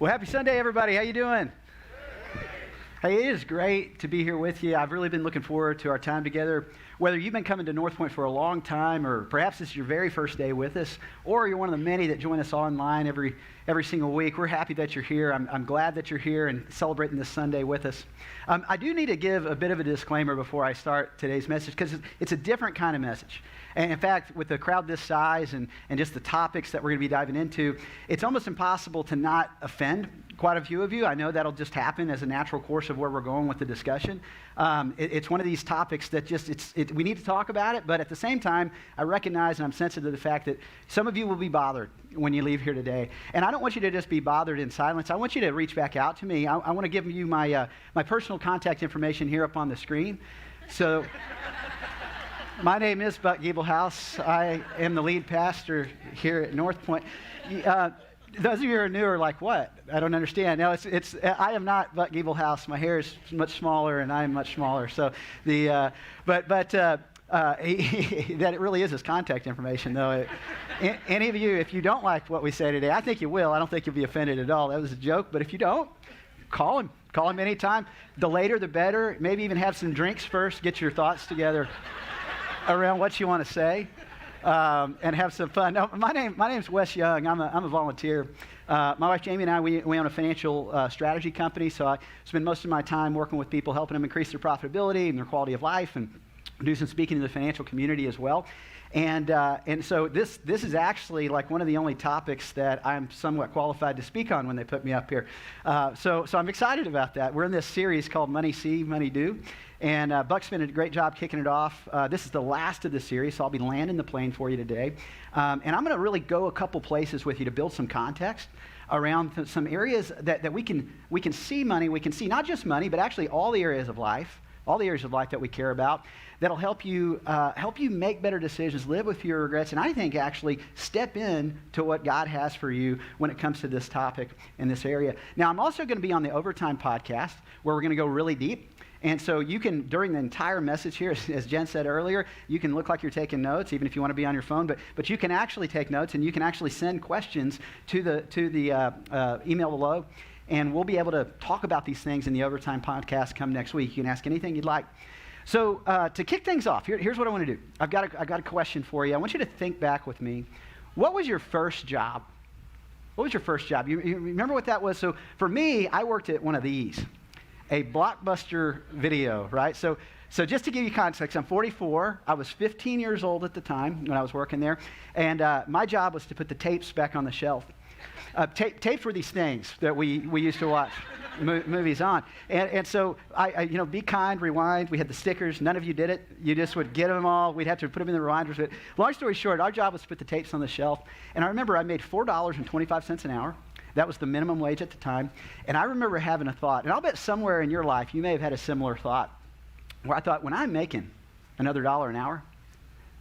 Well, happy Sunday, everybody. How you doing? Hey, it is great to be here with you. I've really been looking forward to our time together. Whether you've been coming to Northpoint for a long time, or perhaps this is your very first day with us, or you're one of the many that join us online every single week, we're happy that you're here. I'm glad that you're here and celebrating this Sunday with us. I do need to give a bit of a disclaimer before I start today's message, because it's a different kind of message. And in fact, with a crowd this size and just the topics that we're going to be diving into, it's almost impossible to not offend quite a few of you. I know that'll just happen as a natural course of where we're going with the discussion. It's one of these topics that we need to talk about it, but at the same time, I recognize and I'm sensitive to the fact that some of you will be bothered when you leave here today. And I don't want you to just be bothered in silence. I want you to reach back out to me. I want to give you my personal contact information here up on the screen. So my name is Buck Giebelhaus. I am the lead pastor here at Northpoint. Those of you who are new are like, what? I don't understand. No, I am not Buck Giebelhaus. My hair is much smaller, and I am much smaller. So that it really is his contact information, though. Any of you, if you don't like what we say today, I think you will. I don't think you'll be offended at all. That was a joke. But if you don't, call him. Call him anytime. The later, the better. Maybe even have some drinks first. Get your thoughts together around what you want to say. And have some fun. No, my name's Wes Young. I'm a volunteer. My wife Jamie and I, we own a financial strategy company, so I spend most of my time working with people, helping them increase their profitability and their quality of life, and do some speaking to the financial community as well. And so this is actually like one of the only topics that I'm somewhat qualified to speak on when they put me up here. So I'm excited about that. We're in this series called Money See, Money Do. And Buck's been a great job kicking it off. This is the last of the series, so I'll be landing the plane for you today. And I'm going to really go a couple places with you to build some context around some areas that we can see money. We can see not just money, but actually all the areas of life that we care about, that'll help you make better decisions, live with fewer regrets, and I think actually step in to what God has for you when it comes to this topic in this area. Now, I'm also going to be on the Overtime podcast, where we're going to go really deep. And so you can, during the entire message here, as Jen said earlier, you can look like you're taking notes, even if you want to be on your phone, but you can actually take notes, and you can actually send questions to the email below, and we'll be able to talk about these things in the Overtime podcast come next week. You can ask anything you'd like. So to kick things off, here's what I want to do. I've got a question for you. I want you to think back with me. What was your first job? What was your first job? You remember what that was? So for me, I worked at one of these. A Blockbuster Video, right? So just to give you context, I'm 44. I was 15 years old at the time when I was working there, and my job was to put the tapes back on the shelf. Tapes were these things that we used to watch movies on, and so I Be Kind, Rewind. We had the stickers. None of you did it. You just would get them all. We'd have to put them in the rewinders. But long story short, our job was to put the tapes on the shelf, and I remember I made $4.25 an hour. That was the minimum wage at the time. And I remember having a thought, and I'll bet somewhere in your life you may have had a similar thought, where I thought, when I'm making another $1 an hour,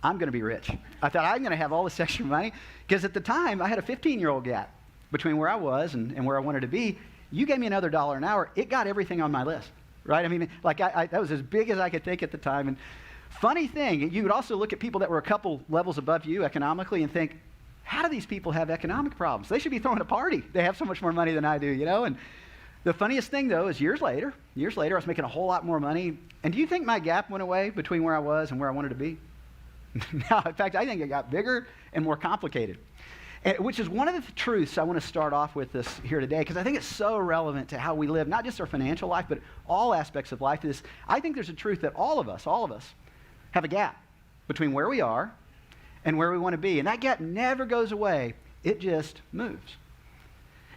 I'm going to be rich. I thought, I'm going to have all this extra money, because at the time I had a 15-year-old gap between where I was and where I wanted to be. You gave me another $1 an hour, it got everything on my list, right? I mean, like that was as big as I could think at the time. And funny thing, you would also look at people that were a couple levels above you economically and think, how do these people have economic problems? They should be throwing a party. They have so much more money than I do, And the funniest thing, though, is years later, I was making a whole lot more money. And do you think my gap went away between where I was and where I wanted to be? No, in fact, I think it got bigger and more complicated, which is one of the truths I want to start off with this here today, because I think it's so relevant to how we live, not just our financial life, but all aspects of life. I think there's a truth that all of us have a gap between where we are and where we want to be. And that gap never goes away. It just moves.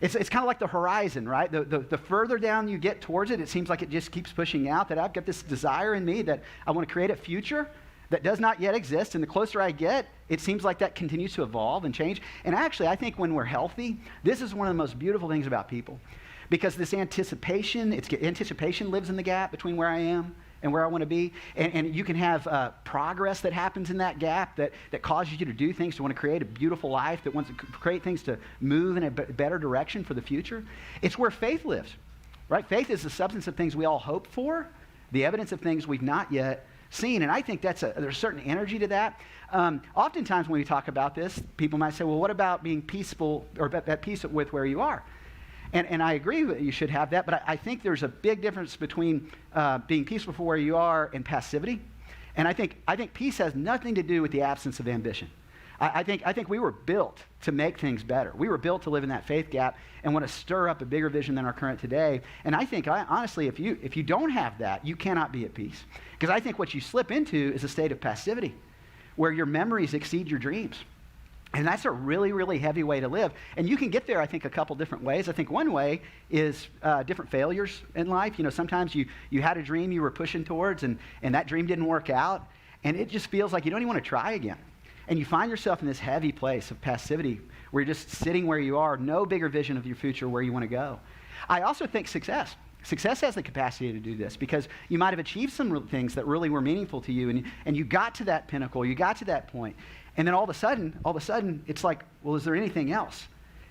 It's kind of like the horizon, right? The further down you get towards it, it seems like it just keeps pushing out, that I've got this desire in me that I want to create a future that does not yet exist. And the closer I get, it seems like that continues to evolve and change. And actually, I think when we're healthy, this is one of the most beautiful things about people. Because this anticipation lives in the gap between where I am and where I want to be. And you can have progress that happens in that gap that causes you to do things, to want to create a beautiful life, that wants to create things to move in a better direction for the future. It's where faith lives, right? Faith is the substance of things we all hope for, the evidence of things we've not yet seen. And I think there's a certain energy to that. Oftentimes when we talk about this, people might say, well, what about being peaceful or at peace with where you are? And I agree that you should have that, but I think there's a big difference between being peaceful for where you are and passivity. And I think peace has nothing to do with the absence of ambition. I think we were built to make things better. We were built to live in that faith gap and want to stir up a bigger vision than our current today. And I think, honestly, if you don't have that, you cannot be at peace. Because I think what you slip into is a state of passivity, where your memories exceed your dreams. And that's a really, really heavy way to live. And you can get there, I think, a couple different ways. I think one way is different failures in life. You know, sometimes you had a dream you were pushing towards, and that dream didn't work out, and it just feels like you don't even want to try again. And you find yourself in this heavy place of passivity where you're just sitting where you are, no bigger vision of your future, where you want to go. I also think success has the capacity to do this, because you might have achieved some things that really were meaningful to you, and you got to that pinnacle, you got to that point, and then all of a sudden, it's like, well, is there anything else?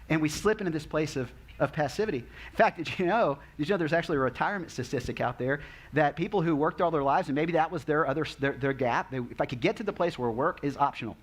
And we slip into this place of passivity. In fact, did you know there's actually a retirement statistic out there that people who worked all their lives, and maybe that was their gap, if I could get to the place where work is optional.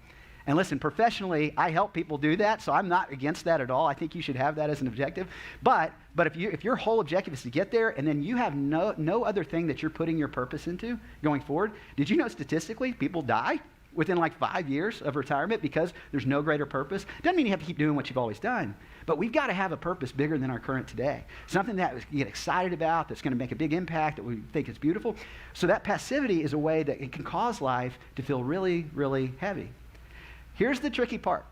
And listen, professionally, I help people do that, so I'm not against that at all. I think you should have that as an objective. But if your whole objective is to get there, and then you have no other thing that you're putting your purpose into going forward, did you know statistically people die within like 5 years of retirement because there's no greater purpose? Doesn't mean you have to keep doing what you've always done, but we've got to have a purpose bigger than our current today. Something that we get excited about, that's going to make a big impact, that we think is beautiful. So that passivity is a way that it can cause life to feel really, really heavy. Here's the tricky part.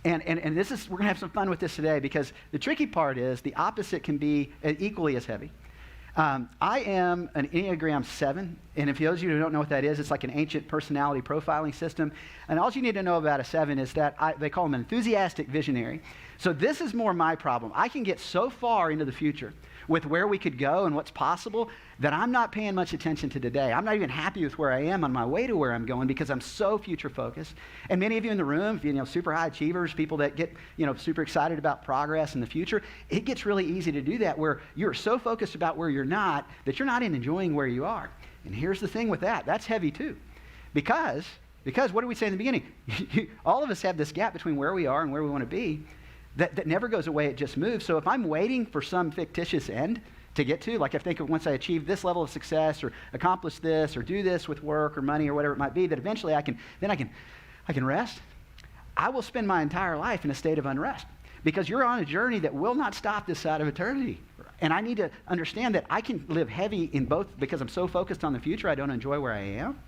And this is, we're going to have some fun with this today, because the tricky part is the opposite can be equally as heavy. I am an Enneagram 7, and if those of you who don't know what that is, it's like an ancient personality profiling system. And all you need to know about a 7 is that they call them an enthusiastic visionary. So this is more my problem. I can get so far into the future with where we could go and what's possible that I'm not paying much attention to today. I'm not even happy with where I am on my way to where I'm going, because I'm so future focused. And many of you in the room, super high achievers, people that get, super excited about progress in the future, it gets really easy to do that, where you're so focused about where you're not that you're not even enjoying where you are. And here's the thing with that. That's heavy too. Because what did we say in the beginning? All of us have this gap between where we are and where we want to be that never goes away, it just moves. So if I'm waiting for some fictitious end to get to, like I think once I achieve this level of success or accomplish this or do this with work or money or whatever it might be, that eventually I can rest, I will spend my entire life in a state of unrest, because you're on a journey that will not stop this side of eternity. And I need to understand that I can live heavy in both, because I'm so focused on the future, I don't enjoy where I am.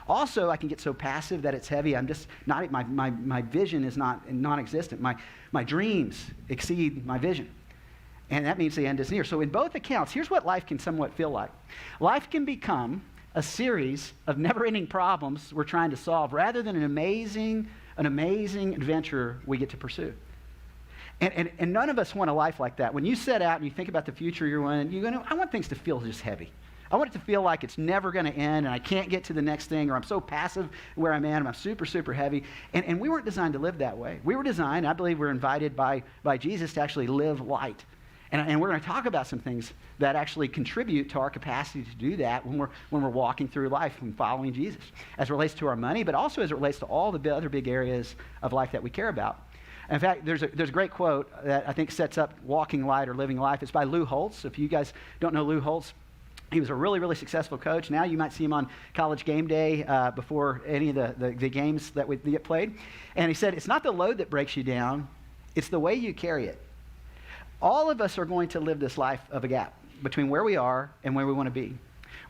Also, I can get so passive that it's heavy. I'm just not, my vision is non-existent. My dreams exceed my vision. And that means the end is near. So in both accounts, here's what life can somewhat feel like. Life can become a series of never-ending problems we're trying to solve, rather than an amazing adventure we get to pursue. And none of us want a life like that. When you set out and you think about the future you're in, I want things to feel just heavy. I want it to feel like it's never going to end, and I can't get to the next thing, or I'm so passive where I'm at, and I'm super, super heavy. And we weren't designed to live that way. We were designed, I believe we're invited by Jesus to actually live light. And we're going to talk about some things that actually contribute to our capacity to do that when we're walking through life and following Jesus, as it relates to our money, but also as it relates to all the other big areas of life that we care about. In fact, there's a great quote that I think sets up walking light or living life. It's by Lou Holtz. If you guys don't know Lou Holtz, he was a really, really successful coach. Now you might see him on College Game Day before any of the games that would get played. And he said, it's not the load that breaks you down, it's the way you carry it. All of us are going to live this life of a gap between where we are and where we want to be.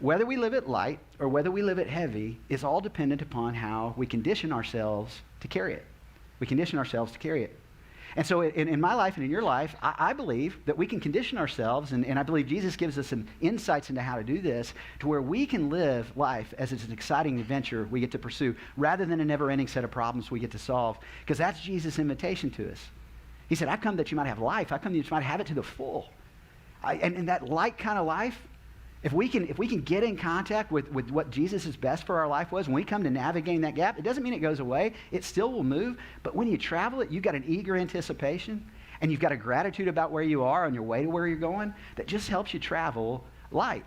Whether we live it light or whether we live it heavy is all dependent upon how we condition ourselves to carry it. We condition ourselves to carry it. And so in my life and in your life, I believe that we can condition ourselves, and I believe Jesus gives us some insights into how to do this, to where we can live life as it's an exciting adventure we get to pursue, rather than a never-ending set of problems we get to solve, because that's Jesus' invitation to us. He said, I've come that you might have life. I've come that you might have it to the full. And that light kind of life, if we can get in contact with what Jesus' best for our life was, when we come to navigating that gap, it doesn't mean it goes away. It still will move. But when you travel it, you've got an eager anticipation, and you've got a gratitude about where you are on your way to where you're going that just helps you travel light.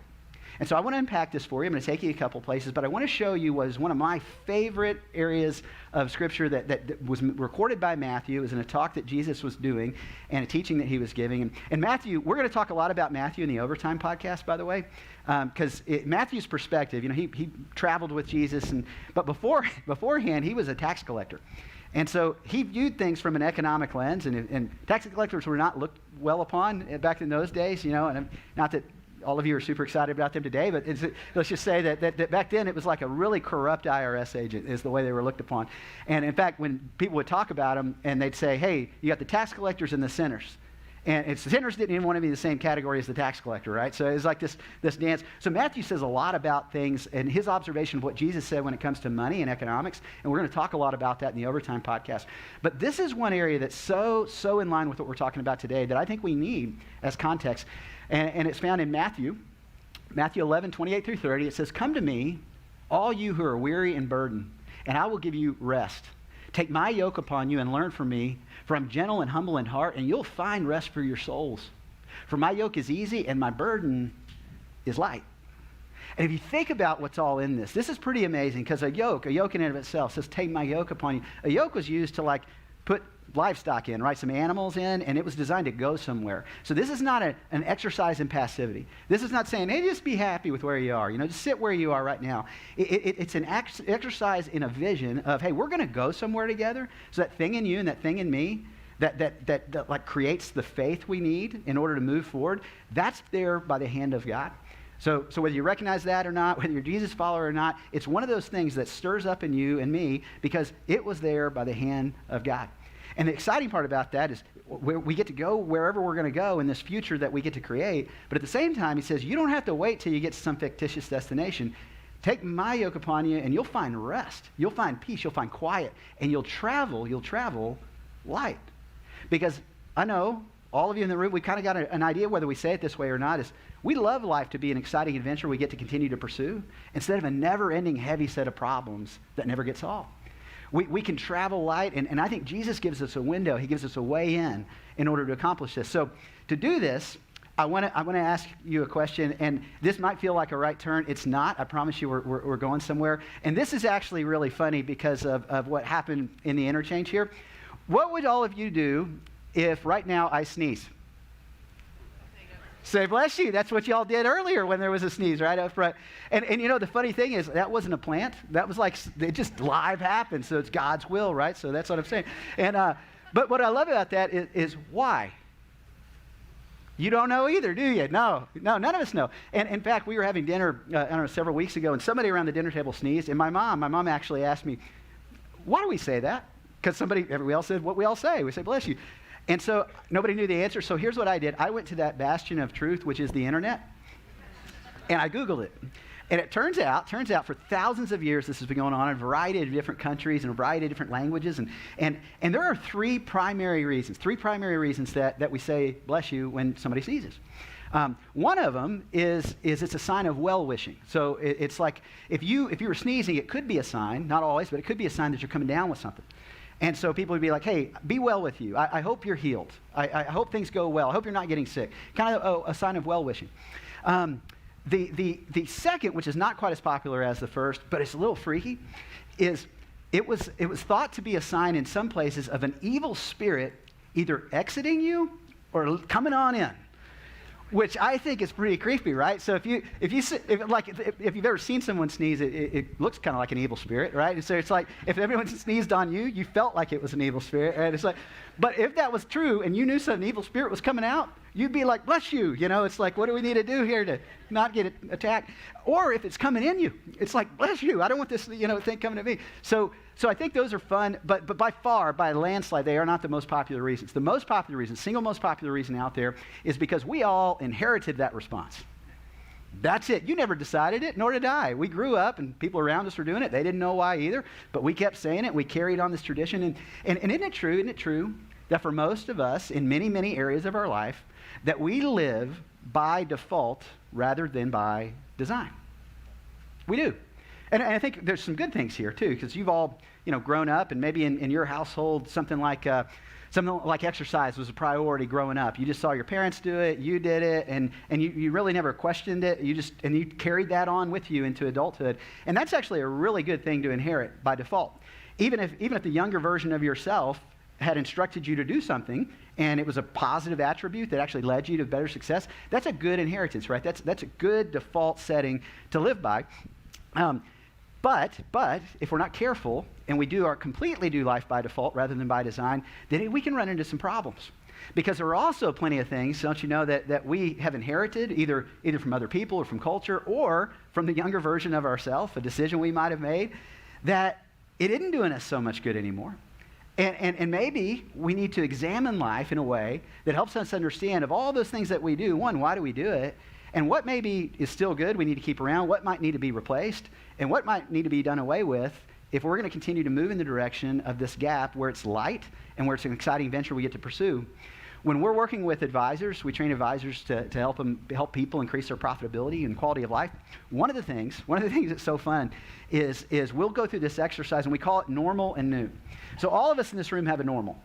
And so I want to unpack this for you. I'm going to take you a couple places, but I want to show you what is one of my favorite areas of Scripture that was recorded by Matthew. It was in a talk that Jesus was doing and a teaching that he was giving. And Matthew, we're going to talk a lot about Matthew in the Overtime podcast, by the way, because Matthew's perspective, he traveled with Jesus, but beforehand, he was a tax collector. And so he viewed things from an economic lens, and tax collectors were not looked well upon back in those days, and not that all of you are super excited about them today, but let's just say that back then it was like a really corrupt IRS agent is the way they were looked upon. And in fact, when people would talk about them and they'd say, hey, you got the tax collectors and the sinners. And the sinners didn't even want to be in the same category as the tax collector, right? So it's like this dance. So Matthew says a lot about things and his observation of what Jesus said when it comes to money and economics. And we're going to talk a lot about that in the Overtime podcast. But this is one area that's so in line with what we're talking about today that I think we need as context. And it's found in Matthew 11, 28 through 30. It says, come to me, all you who are weary and burdened, and I will give you rest. Take my yoke upon you and learn from me, for I'm gentle and humble in heart, and you'll find rest for your souls. For my yoke is easy and my burden is light. And if you think about what's all in this is pretty amazing, because a yoke in and of itself says, take my yoke upon you. A yoke was used to put livestock in, right? Some animals in, and it was designed to go somewhere. So this is not an exercise in passivity. This is not saying, hey, just be happy with where you are. Just sit where you are right now. It's an exercise in a vision of, hey, we're going to go somewhere together. So that thing in you and that thing in me that creates the faith we need in order to move forward, that's there by the hand of God. So whether you recognize that or not, whether you're a Jesus follower or not, it's one of those things that stirs up in you and me because it was there by the hand of God. And the exciting part about that is we get to go wherever we're going to go in this future that we get to create. But at the same time, he says, you don't have to wait till you get to some fictitious destination. Take my yoke upon you and you'll find rest. You'll find peace. You'll find quiet. And you'll travel light. Because I know all of you in the room, we kind of got an idea whether we say it this way or not, is we love life to be an exciting adventure we get to continue to pursue instead of a never-ending heavy set of problems that never get solved. We can travel light, and I think Jesus gives us a window. He gives us a way in order to accomplish this. So to do this, I want to ask you a question, and this might feel like a right turn. It's not. I promise you we're going somewhere. And this is actually really funny because of what happened in the interchange here. What would all of you do if right now I sneeze? Say bless you. That's what y'all did earlier when there was a sneeze right up front. And the funny thing is that wasn't a plant. That was it just live happened. So it's God's will, right? So that's what I'm saying. And but what I love about that is why? You don't know either, do you? No, none of us know. And in fact, we were having dinner, several weeks ago, and somebody around the dinner table sneezed. And my mom actually asked me, why do we say that? Because we all said what we all say. We say bless you. And so nobody knew the answer. So here's what I did. I went to that bastion of truth, which is the internet, and I Googled it. And it turns out for thousands of years, this has been going on in a variety of different countries and a variety of different languages. And there are three primary reasons that we say bless you when somebody sneezes. One of them is it's a sign of well-wishing. So it's like if you were sneezing, it could be a sign, not always, but it could be a sign that you're coming down with something. And so people would be like, hey, be well with you. I hope you're healed. I hope things go well. I hope you're not getting sick. Kind of a sign of well-wishing. The second, which is not quite as popular as the first, but it's a little freaky, is it was thought to be a sign in some places of an evil spirit either exiting you or coming on in, which I think is pretty creepy, right? So if you've ever seen someone sneeze, it looks kind of like an evil spirit, right? And so it's like if everyone sneezed on you, you felt like it was an evil spirit, right? It's like, but if that was true and you knew some evil spirit was coming out, you'd be like, bless you, It's like, what do we need to do here to not get attacked? Or if it's coming in you, it's like, bless you, I don't want this, thing coming at me. So I think those are fun, but by a landslide, they are not the most popular reasons. The most popular reason, single most popular reason out there is because we all inherited that response. That's it. You never decided it, nor did I. We grew up and people around us were doing it. They didn't know why either, but we kept saying it. We carried on this tradition. And isn't it true that for most of us in many, many areas of our life, that we live by default rather than by design? We do. And I think there's some good things here too, because you've all, grown up, and maybe in your household, something like exercise was a priority growing up. You just saw your parents do it, you did it, and you really never questioned it. You carried that on with you into adulthood. And that's actually a really good thing to inherit by default. Even if the younger version of yourself had instructed you to do something, and it was a positive attribute that actually led you to better success, that's a good inheritance, right? That's a good default setting to live by. But if we're not careful and we completely do life by default rather than by design, then we can run into some problems. Because there are also plenty of things, don't you know, that we have inherited either from other people or from culture or from the younger version of ourselves, a decision we might have made, that it isn't doing us so much good anymore. And maybe we need to examine life in a way that helps us understand of all those things that we do, one, why do we do it? And what maybe is still good, we need to keep around, what might need to be replaced, and what might need to be done away with if we're going to continue to move in the direction of this gap where it's light and where it's an exciting venture we get to pursue. When we're working with advisors, we train advisors to help people increase their profitability and quality of life. One of the things that's so fun is we'll go through this exercise, and we call it normal and new. So all of us in this room have a normal.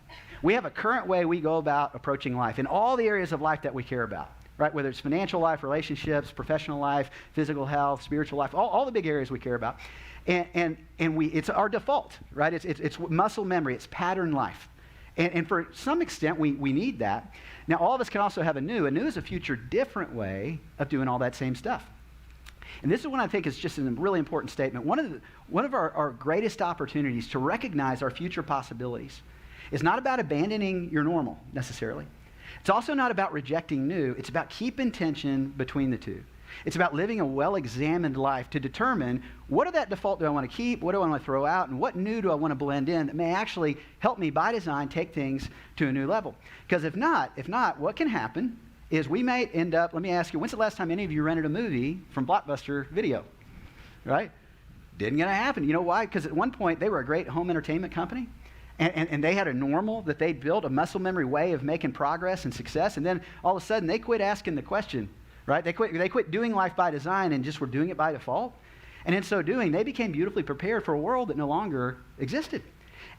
We have a current way we go about approaching life in all the areas of life that we care about. Right, whether it's financial life, relationships, professional life, physical health, spiritual life, all the big areas we care about, and it's our default, right? It's muscle memory, it's pattern life, and for some extent we need that. Now all of us can also have a new. A new is a future different way of doing all that same stuff. And this is what I think is just a really important statement. One of our greatest opportunities to recognize our future possibilities is not about abandoning your normal necessarily. It's also not about rejecting new. It's about keeping tension between the two. It's about living a well-examined life to determine what of that default do I want to keep, what do I want to throw out, and what new do I want to blend in that may actually help me by design take things to a new level. Because if not, what can happen is we may end up, let me ask you, when's the last time any of you rented a movie from Blockbuster Video? Right? Didn't gonna happen. You know why? Because at one point they were a great home entertainment company. And they had a normal that they'd built, a muscle memory way of making progress and success. And then all of a sudden, they quit asking the question, right? They quit doing life by design and just were doing it by default. And in so doing, they became beautifully prepared for a world that no longer existed.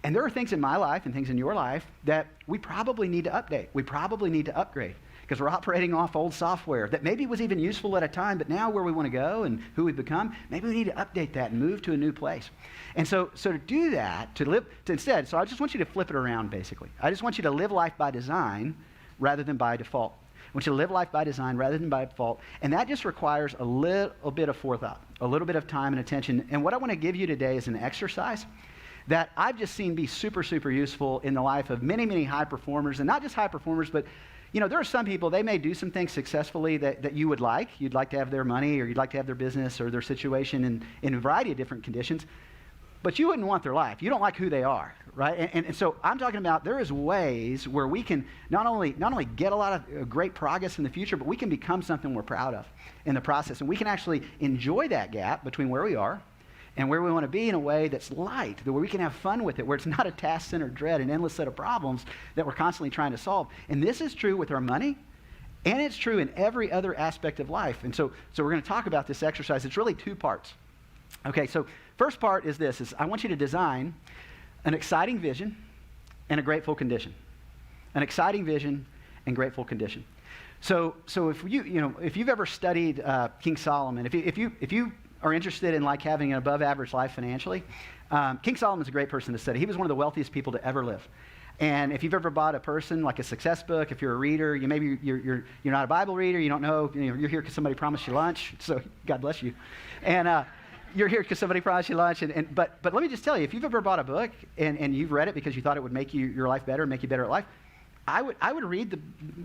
And there are things in my life and things in your life that we probably need to update. We probably need to upgrade because we're operating off old software that maybe was even useful at a time, but now where we want to go and who we've become, maybe we need to update that and move to a new place. And so to do that, instead, so I just want you to flip it around, basically. I just want you to live life by design rather than by default. I want you to live life by design rather than by default. And that just requires a little bit of forethought, a little bit of time and attention. And what I want to give you today is an exercise that I've just seen be super, super useful in the life of many, many high performers. And not just high performers, but there are some people, they may do some things successfully that you would like. You'd like to have their money, or you'd like to have their business or their situation in a variety of different conditions. But you wouldn't want their life. You don't like who they are, right? And so I'm talking about there is ways where we can not only get a lot of great progress in the future, but we can become something we're proud of in the process. And we can actually enjoy that gap between where we are and where we want to be in a way that's light, where we can have fun with it, where it's not a task-centered dread, an endless set of problems that we're constantly trying to solve. And this is true with our money, and it's true in every other aspect of life. And so we're going to talk about this exercise. It's really two parts. Okay, so first part is this, I want you to design an exciting vision and a grateful condition. An exciting vision and grateful condition. So if you've ever studied King Solomon, if you are interested in like having an above average life financially, King Solomon's a great person to study. He was one of the wealthiest people to ever live. And if you've ever bought a person, like a success book, if you're a reader, you're not a Bible reader, you don't know, you're here because somebody promised you lunch, so God bless you. And you're here because somebody promised you lunch. But let me just tell you, if you've ever bought a book and you've read it because you thought it would make your life better, make you better at life, I would read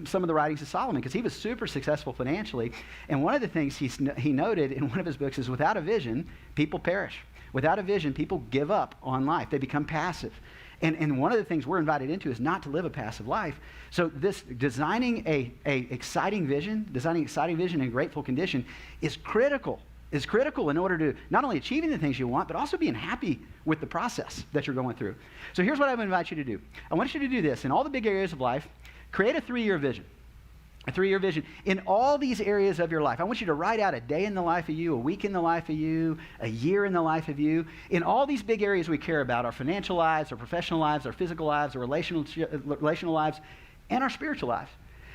some of the writings of Solomon because he was super successful financially. And one of the things he noted in one of his books is without a vision, people perish. Without a vision, people give up on life. They become passive. And one of the things we're invited into is not to live a passive life. So this designing a exciting vision and grateful condition is critical in order to not only achieving the things you want, but also being happy with the process that you're going through. So here's what I would invite you to do. I want you to do this. In all the big areas of life, create a 3-year vision. A 3-year vision. In all these areas of your life, I want you to write out a day in the life of you, a week in the life of you, a year in the life of you. In all these big areas we care about, our financial lives, our professional lives, our physical lives, our relational lives, and our spiritual lives.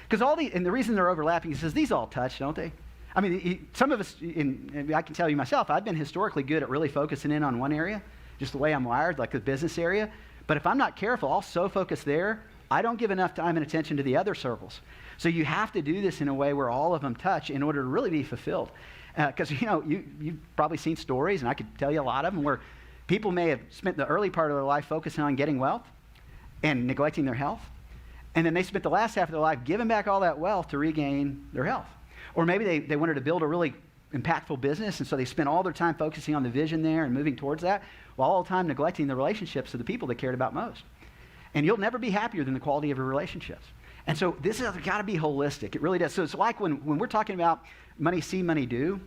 Because and the reason they're overlapping is because these all touch, don't they? I mean, some of us, and I can tell you myself, I've been historically good at really focusing in on one area, just the way I'm wired, like the business area. But if I'm not careful, I'll so focus there, I don't give enough time and attention to the other circles. So you have to do this in a way where all of them touch in order to really be fulfilled. Because, you've probably seen stories, and I could tell you a lot of them, where people may have spent the early part of their life focusing on getting wealth and neglecting their health. And then they spent the last half of their life giving back all that wealth to regain their health. Or maybe they wanted to build a really impactful business, and so they spent all their time focusing on the vision there and moving towards that, while all the time neglecting the relationships of the people they cared about most. And you'll never be happier than the quality of your relationships. And so this has got to be holistic. It really does. So it's like when we're talking about money see, money do,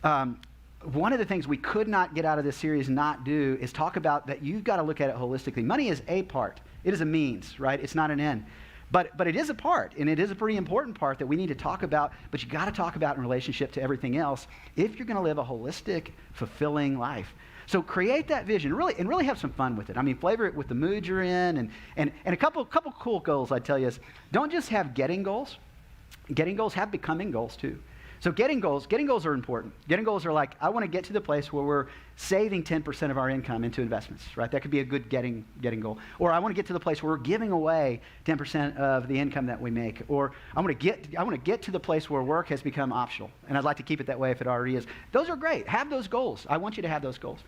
one of the things we could not get out of this series not do is talk about that you've got to look at it holistically. Money is a part. It is a means, right? It's not an end. But it is a part, and it is a pretty important part that we need to talk about, but you got to talk about in relationship to everything else if you're going to live a holistic, fulfilling life. So create that vision, really have some fun with it. I mean, flavor it with the mood you're in, and a couple cool goals I'd tell you is, don't just have getting goals. Getting goals, have becoming goals too. So getting goals are important. Getting goals are like, I want to get to the place where we're saving 10% of our income into investments, right? That could be a good getting goal. Or I want to get to the place where we're giving away 10% of the income that we make. Or I want to get to the place where work has become optional. And I'd like to keep it that way if it already is. Those are great. Have those goals. I want you to have those goals.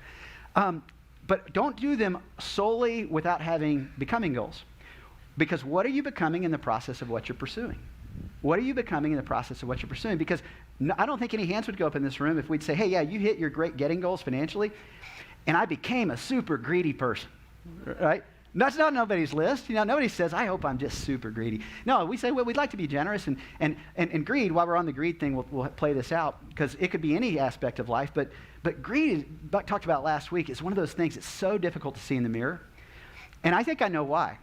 But don't do them solely without having becoming goals. Because what are you becoming in the process of what you're pursuing? What are you becoming in the process of what you're pursuing? Because I don't think any hands would go up in this room if we'd say, hey, yeah, you hit your great getting goals financially, and I became a super greedy person, right? That's not nobody's list. Nobody says, I hope I'm just super greedy. No, we say, well, we'd like to be generous, and greed, while we're on the greed thing, we'll play this out, because it could be any aspect of life, but greed, Buck talked about last week, is one of those things that's so difficult to see in the mirror. And I think I know why.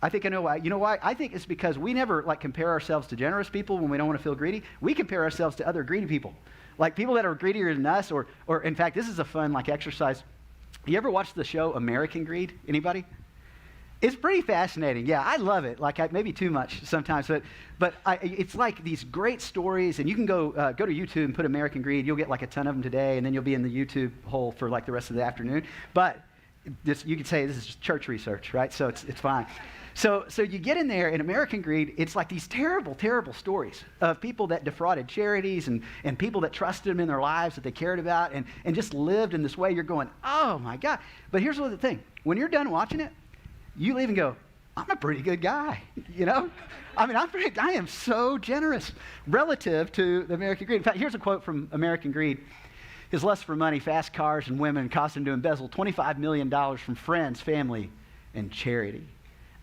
You know why? I think it's because we never compare ourselves to generous people when we don't want to feel greedy. We compare ourselves to other greedy people, like people that are greedier than us, or in fact, this is a fun exercise. You ever watch the show American Greed? Anybody? It's pretty fascinating. Yeah, I love it. Maybe too much sometimes, but it's like these great stories, and you can go to YouTube and put American Greed. You'll get a ton of them today, and then you'll be in the YouTube hole for the rest of the afternoon. But you could say this is church research, right? So it's fine. So you get in there, in American Greed, it's like these terrible, terrible stories of people that defrauded charities and people that trusted them in their lives that they cared about and just lived in this way. You're going, oh my God. But here's the thing. When you're done watching it, you leave and go, I'm a pretty good guy, I mean, I am so generous relative to the American Greed. In fact, here's a quote from American Greed. His lust for money, fast cars, and women caused him to embezzle $25 million from friends, family, and charity.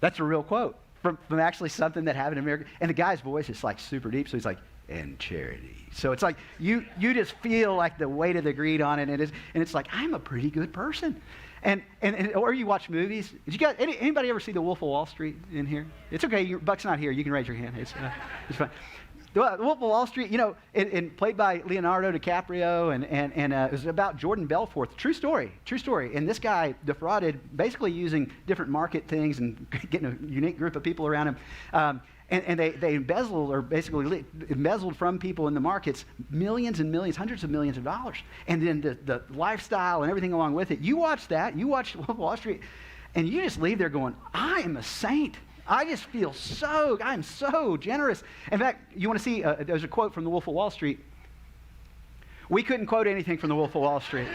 That's a real quote from actually something that happened in America. And the guy's voice is super deep, so he's like, and charity. So it's like you just feel the weight of the greed on it, and it's like, I'm a pretty good person. And or you watch movies. Did you guys, anybody ever see The Wolf of Wall Street in here? It's okay, Buck's not here. You can raise your hand. It's fine. The Wolf of Wall Street, and played by Leonardo DiCaprio, and it was about Jordan Belfort. True story. And this guy defrauded, basically using different market things and getting a unique group of people around him. And they embezzled, or basically embezzled from people in the markets, millions and millions, hundreds of millions of dollars. And then the lifestyle and everything along with it. You watch that, you watch Wolf of Wall Street, and you just leave there going, I am a saint. I just feel I'm so generous. In fact, you want to see, there's a quote from the Wolf of Wall Street. We couldn't quote anything from the Wolf of Wall Street.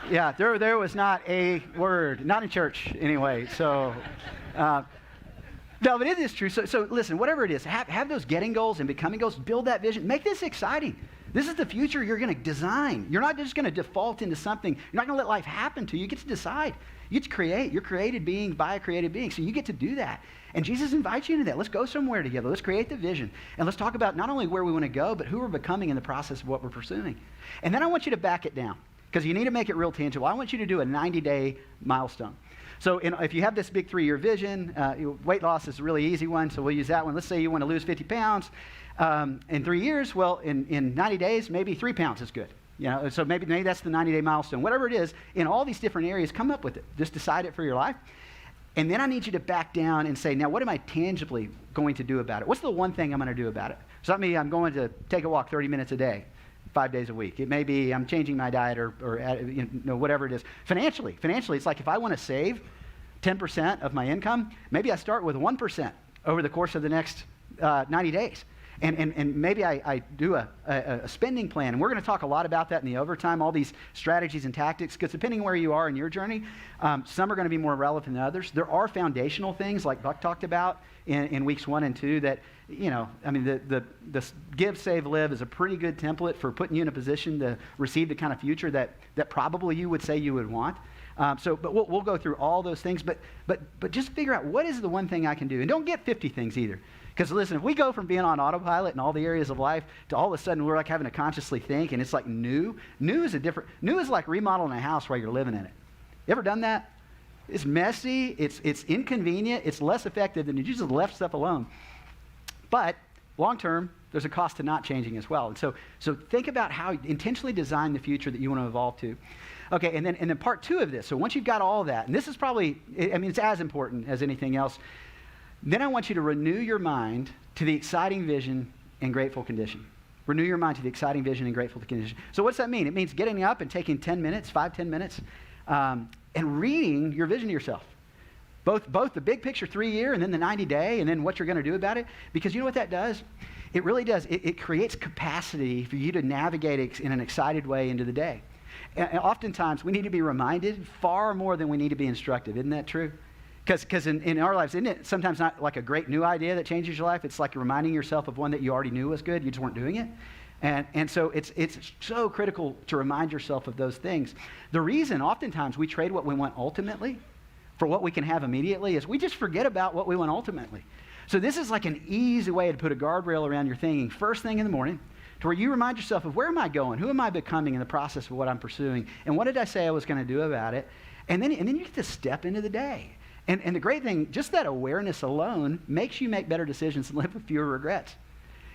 Yeah, there was not a word, not in church anyway. So, no, but it is true. So listen, whatever it is, have those getting goals and becoming goals, build that vision, make this exciting. This is the future you're going to design. You're not just going to default into something. You're not going to let life happen to you. You get to decide. You get to create. You're created being by a created being. So you get to do that. And Jesus invites you into that. Let's go somewhere together. Let's create the vision. And let's talk about not only where we want to go, but who we're becoming in the process of what we're pursuing. And then I want you to back it down, because you need to make it real tangible. I want you to do a 90-day milestone. So if you have this big 3-year vision, weight loss is a really easy one, so we'll use that one. Let's say you want to lose 50 pounds in 3 years. Well, in 90 days, maybe 3 pounds is good. So maybe that's the 90-day milestone. Whatever it is, in all these different areas, come up with it. Just decide it for your life. And then I need you to back down and say, now what am I tangibly going to do about it? What's the one thing I'm going to do about it? So that means I'm going to take a walk 30 minutes a day, 5 days a week. It may be I'm changing my diet or whatever it is. Financially, it's like if I want to save 10% of my income, maybe I start with 1% over the course of the next 90 days. And maybe I do a spending plan. And we're going to talk a lot about that in the overtime, all these strategies and tactics, because depending where you are in your journey, some are going to be more relevant than others. There are foundational things like Buck talked about in weeks 1 and 2 that, the Give, Save, Live is a pretty good template for putting you in a position to receive the kind of future that probably you would say you would want. But we'll go through all those things, but just figure out what is the one thing I can do. And don't get 50 things either. Because listen, if we go from being on autopilot in all the areas of life to all of a sudden we're like having to consciously think, and it's like new is like remodeling a house while you're living in it. You ever done that? It's messy, it's inconvenient, it's less effective than if you just left stuff alone. But long term, there's a cost to not changing as well. And so think about how you intentionally design the future that you want to evolve to. Okay, and then part 2 of this. So once you've got all that, and this is probably, it's as important as anything else. Then I want you to renew your mind to the exciting vision and grateful condition. Renew your mind to the exciting vision and grateful condition. So what's that mean? It means getting up and taking 10 minutes, 5-10 minutes, and reading your vision to yourself. Both the big picture 3-year and then the 90-day and then what you're going to do about it. Because you know what that does? It really does. It creates capacity for you to navigate in an excited way into the day. And oftentimes we need to be reminded far more than we need to be instructed. Isn't that true? Because in our lives, isn't it sometimes not like a great new idea that changes your life? It's like reminding yourself of one that you already knew was good. You just weren't doing it. And so it's so critical to remind yourself of those things. The reason oftentimes we trade what we want ultimately for what we can have immediately is we just forget about what we want ultimately. So this is like an easy way to put a guardrail around your thinking first thing in the morning to where you remind yourself of where am I going? Who am I becoming in the process of what I'm pursuing? And what did I say I was going to do about it? And then you get to step into the day. And the great thing, just that awareness alone makes you make better decisions and live with fewer regrets.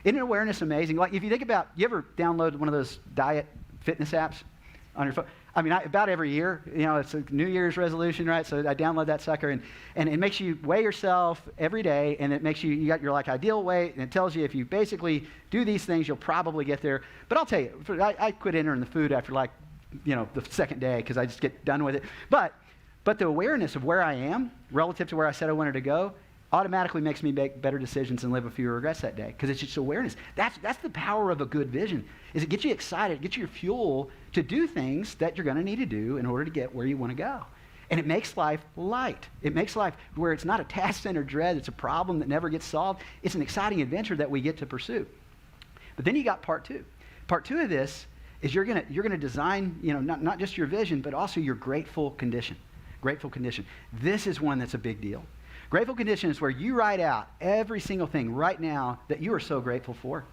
Isn't awareness amazing? Like if you think about, you ever download one of those diet fitness apps on your phone? I mean, about every year, it's a New Year's resolution, right? So I download that sucker, and it makes you weigh yourself every day, and it makes you got your like ideal weight, and it tells you if you basically do these things, you'll probably get there. But I'll tell you, I quit entering the food after the second day because I just get done with it. But the awareness of where I am relative to where I said I wanted to go automatically makes me make better decisions and live with fewer regrets that day because it's just awareness. That's the power of a good vision, is it gets you excited, gets you your fuel to do things that you're going to need to do in order to get where you want to go. And it makes life light. It makes life where it's not a task-centered dread, it's a problem that never gets solved. It's an exciting adventure that we get to pursue. But then you got part 2. Part 2 of this is you're gonna design, not just your vision, but also your grateful condition. Grateful condition. This is one that's a big deal. Grateful condition is where you write out every single thing right now that you are so grateful for.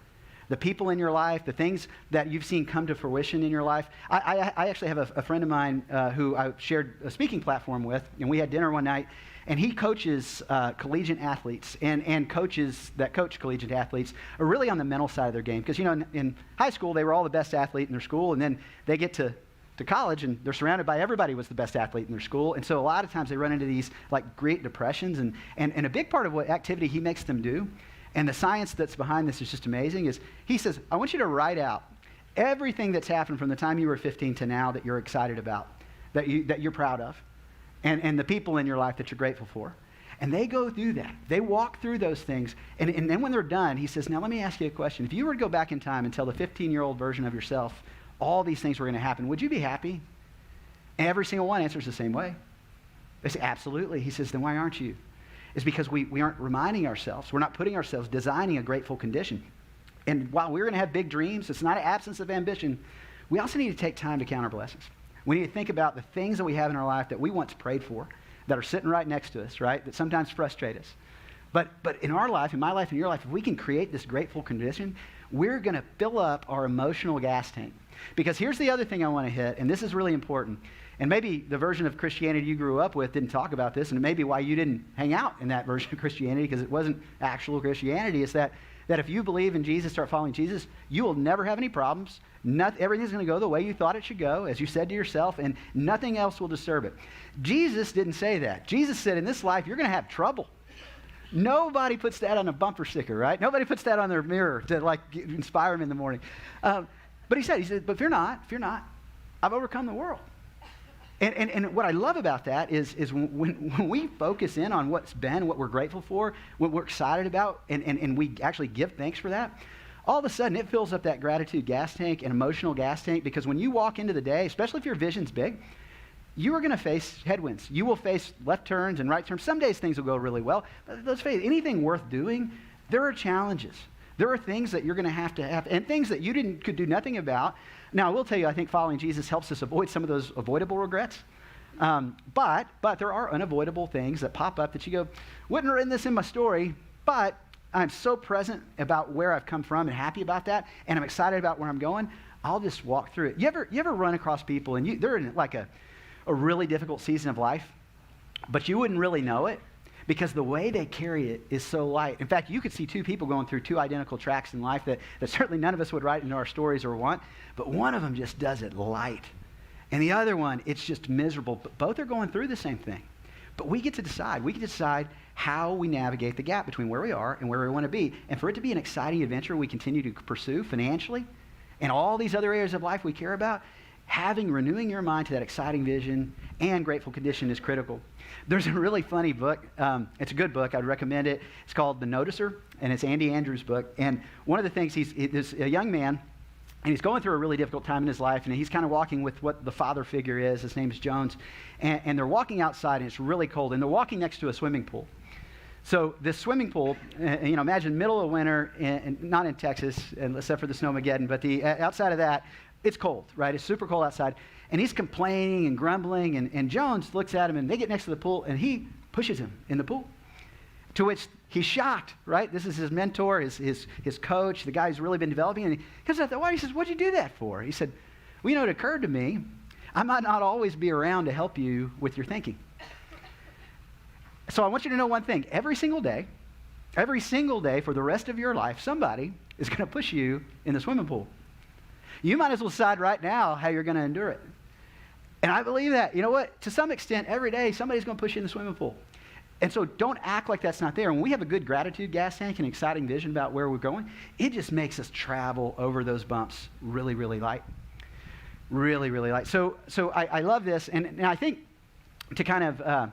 The people in your life, the things that you've seen come to fruition in your life. I actually have a friend of mine who I shared a speaking platform with, and we had dinner one night, and he coaches collegiate athletes, and coaches that coach collegiate athletes are really on the mental side of their game. Because, in high school, they were all the best athlete in their school, and then they get to college and they're surrounded by everybody was the best athlete in their school. And so a lot of times they run into these like great depressions, and a big part of what activity he makes them do, and the science that's behind this is just amazing, is he says, I want you to write out everything that's happened from the time you were 15 to now that you're excited about, that you're proud of, and the people in your life that you're grateful for. And they go through that. They walk through those things. And then when they're done, he says, now let me ask you a question. If you were to go back in time and tell the 15-year-old version of yourself all these things were going to happen, would you be happy? And every single one answers the same way. They say, absolutely. He says, then why aren't you? It's because we aren't reminding ourselves. We're not putting ourselves, designing a grateful condition. And while we're going to have big dreams, it's not an absence of ambition. We also need to take time to count our blessings. We need to think about the things that we have in our life that we once prayed for, that are sitting right next to us, right? That sometimes frustrate us. But in our life, in my life, in your life, if we can create this grateful condition, we're going to fill up our emotional gas tank. Because here's the other thing I want to hit, and this is really important. And maybe the version of Christianity you grew up with didn't talk about this, and it may be why you didn't hang out in that version of Christianity, because it wasn't actual Christianity. It's that if you believe in Jesus, start following Jesus, you will never have any problems. Everything's going to go the way you thought it should go, as you said to yourself, and nothing else will disturb it. Jesus didn't say that. Jesus said, in this life, you're going to have trouble. Nobody puts that on a bumper sticker, right? Nobody puts that on their mirror to inspire them in the morning. But he said, but fear not, I've overcome the world. And what I love about that is when we focus in on what's been, what we're grateful for, what we're excited about, and we actually give thanks for that, all of a sudden it fills up that gratitude gas tank and emotional gas tank, because when you walk into the day, especially if your vision's big, you are going to face headwinds. You will face left turns and right turns. Some days things will go really well. But let's face it, anything worth doing, there are challenges. There are things that you're going to have, and things that you could do nothing about. Now, I will tell you, I think following Jesus helps us avoid some of those avoidable regrets. But there are unavoidable things that pop up that you go, wouldn't have written this in my story, but I'm so present about where I've come from and happy about that, and I'm excited about where I'm going, I'll just walk through it. You ever run across people, and they're in like a really difficult season of life, but you wouldn't really know it because the way they carry it is so light. In fact, you could see two people going through two identical tracks in life that certainly none of us would write into our stories or want, but one of them just does it light. And the other one, it's just miserable. But both are going through the same thing. But we get to decide. We get to decide how we navigate the gap between where we are and where we want to be. And for it to be an exciting adventure we continue to pursue financially and all these other areas of life we care about, renewing your mind to that exciting vision and grateful condition is critical. There's a really funny book. It's a good book. I'd recommend it. It's called The Noticer, and it's Andy Andrews' book. And one of the things, there's a young man, and he's going through a really difficult time in his life, and he's kind of walking with what the father figure is. His name is Jones. And they're walking outside, and it's really cold, and they're walking next to a swimming pool. So this swimming pool, imagine middle of winter, and not in Texas, except for the Snowmageddon, but outside of that, it's cold, right? It's super cold outside. And he's complaining and grumbling, and Jones looks at him, and they get next to the pool, and he pushes him in the pool. To which he's shocked, right? This is his mentor, his coach, the guy who's really been developing. And he comes out the water. He says, what'd you do that for? He said, well, it occurred to me, I might not always be around to help you with your thinking. So I want you to know one thing. Every single day for the rest of your life, somebody is going to push you in the swimming pool. You might as well decide right now how you're going to endure it. And I believe that. You know what? To some extent, every day, somebody's going to push you in the swimming pool. And so don't act like that's not there. When we have a good gratitude gas tank and exciting vision about where we're going, it just makes us travel over those bumps really, really light. Really, really light. So I love this. And I think to kind of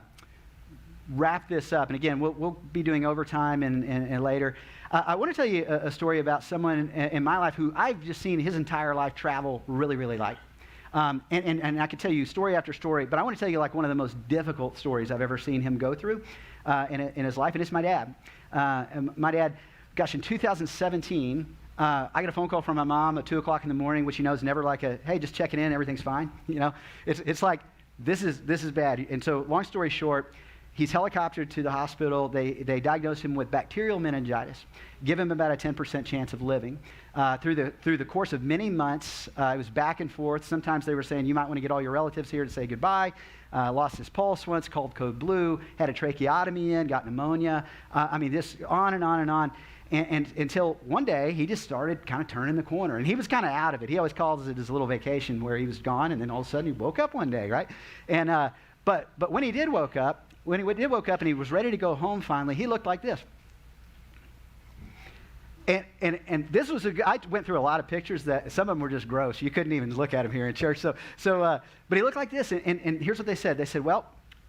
wrap this up, and again, we'll be doing overtime and later. I want to tell you a story about someone in my life who I've just seen his entire life travel really, really light. And I could tell you story after story, but I want to tell you like one of the most difficult stories I've ever seen him go through in his life, and it's my dad. My dad, gosh, in 2017, I got a phone call from my mom at 2 o'clock in the morning, which is never like hey, just checking in, everything's fine. It's like, this is bad. And so long story short, he's helicoptered to the hospital. They diagnosed him with bacterial meningitis, give him about a 10% chance of living. Through the course of many months, it was back and forth. Sometimes they were saying, you might want to get all your relatives here to say goodbye. Lost his pulse once, called code blue, had a tracheotomy in, got pneumonia. This on and on and on. And until one day, he just started kind of turning the corner. And he was kind of out of it. He always calls it his little vacation where he was gone, and then all of a sudden he woke up one day, right? And but when he did woke up, and he was ready to go home finally, he looked like this. And this was I went through a lot of pictures that some of them were just gross. You couldn't even look at him here in church. But he looked like this. And here's what they said. They said, well,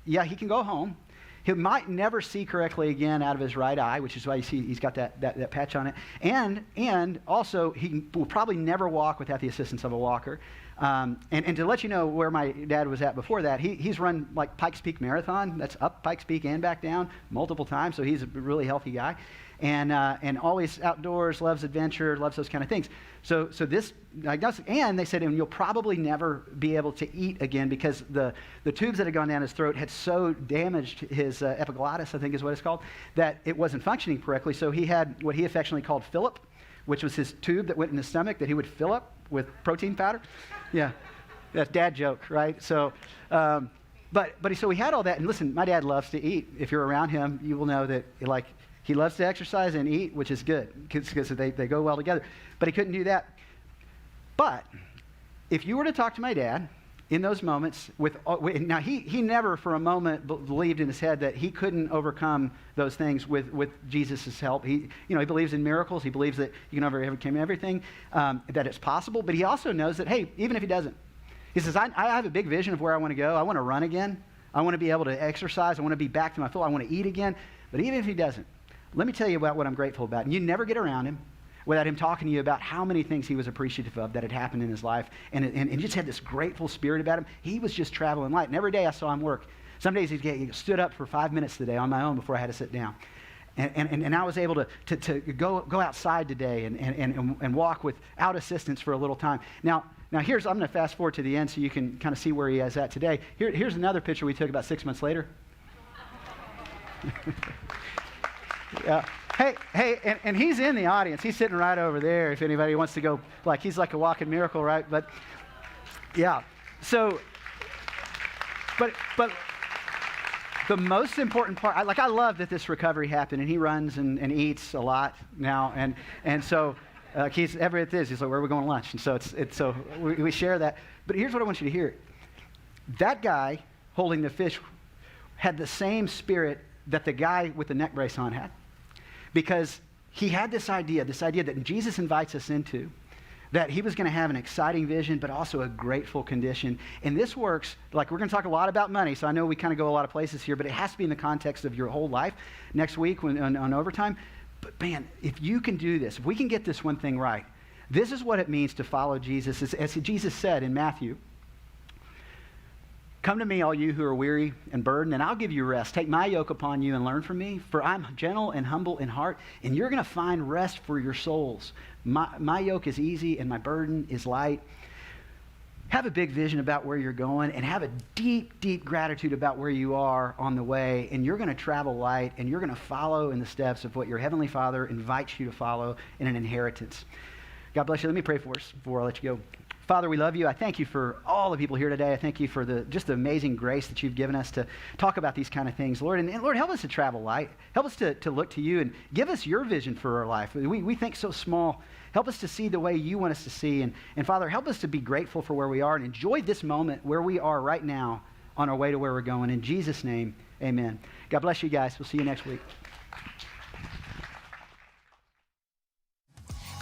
yeah, he can go home. He might never see correctly again out of his right eye, which is why you see he's got that patch on it. And also, he will probably never walk without the assistance of a walker. And to let you know where my dad was at before that, he's run like Pikes Peak Marathon. That's up Pikes Peak and back down multiple times. So he's a really healthy guy. And always outdoors, loves adventure, loves those kind of things. So this diagnosis, and they said, and you'll probably never be able to eat again because the tubes that had gone down his throat had so damaged his epiglottis, I think is what it's called, that it wasn't functioning correctly. So he had what he affectionately called Phillip, which was his tube that went in his stomach that he would fill up with protein powder. Yeah. That's dad joke, right? So, so we had all that. And listen, my dad loves to eat. If you're around him, you will know that like he loves to exercise and eat, which is good because they go well together. But he couldn't do that. But if you were to talk to my dad in those moments, now he never for a moment believed in his head that he couldn't overcome those things with Jesus' help. He believes in miracles. He believes that you can overcome everything, that it's possible. But he also knows that, hey, even if he doesn't, he says, I have a big vision of where I want to go. I want to run again. I want to be able to exercise. I want to be back to my full. I want to eat again. But even if he doesn't, let me tell you about what I'm grateful about. And you never get around him without him talking to you about how many things he was appreciative of that had happened in his life. And just had this grateful spirit about him. He was just traveling light. And every day I saw him work. Some days he stood up for 5 minutes today on my own before I had to sit down. And I was able to go outside today and walk without assistance for a little time. Now I'm going to fast forward to the end so you can kind of see where he is at today. Here's another picture we took about 6 months later. Yeah. Hey, and he's in the audience. He's sitting right over there if anybody wants to go, he's like a walking miracle, right? But, yeah. So, but the most important part, I love that this recovery happened, and he runs and eats a lot now, and so he's ever at this, he's like, where are we going to lunch? And so so we share that. But here's what I want you to hear. That guy holding the fish had the same spirit that the guy with the neck brace on had. Because he had this idea that Jesus invites us into, that he was going to have an exciting vision, but also a grateful condition. And this works, we're going to talk a lot about money, so I know we kind of go a lot of places here, but it has to be in the context of your whole life next week on overtime. But man, if you can do this, if we can get this one thing right, this is what it means to follow Jesus. As Jesus said in Matthew, come to me, all you who are weary and burdened, and I'll give you rest. Take my yoke upon you and learn from me, for I'm gentle and humble in heart, and you're going to find rest for your souls. My yoke is easy and my burden is light. Have a big vision about where you're going, and have a deep, deep gratitude about where you are on the way, and you're going to travel light, and you're going to follow in the steps of what your Heavenly Father invites you to follow in an inheritance. God bless you. Let me pray for us before I let you go. Father, we love you. I thank you for all the people here today. I thank you for just the amazing grace that you've given us to talk about these kind of things, Lord. And Lord, help us to travel light. Help us to look to you and give us your vision for our life. We think so small. Help us to see the way you want us to see. And Father, help us to be grateful for where we are and enjoy this moment where we are right now on our way to where we're going. In Jesus' name, amen. God bless you guys. We'll see you next week.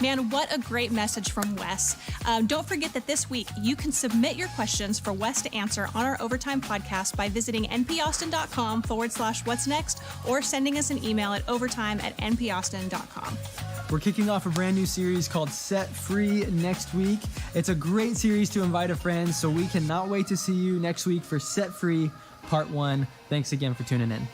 Man, what a great message from Wes. Don't forget that this week you can submit your questions for Wes to answer on our Overtime podcast by visiting npaustin.com/what's next or sending us an email at overtime@npaustin.com. We're kicking off a brand new series called Set Free next week. It's a great series to invite a friend, so we cannot wait to see you next week for Set Free Part 1. Thanks again for tuning in.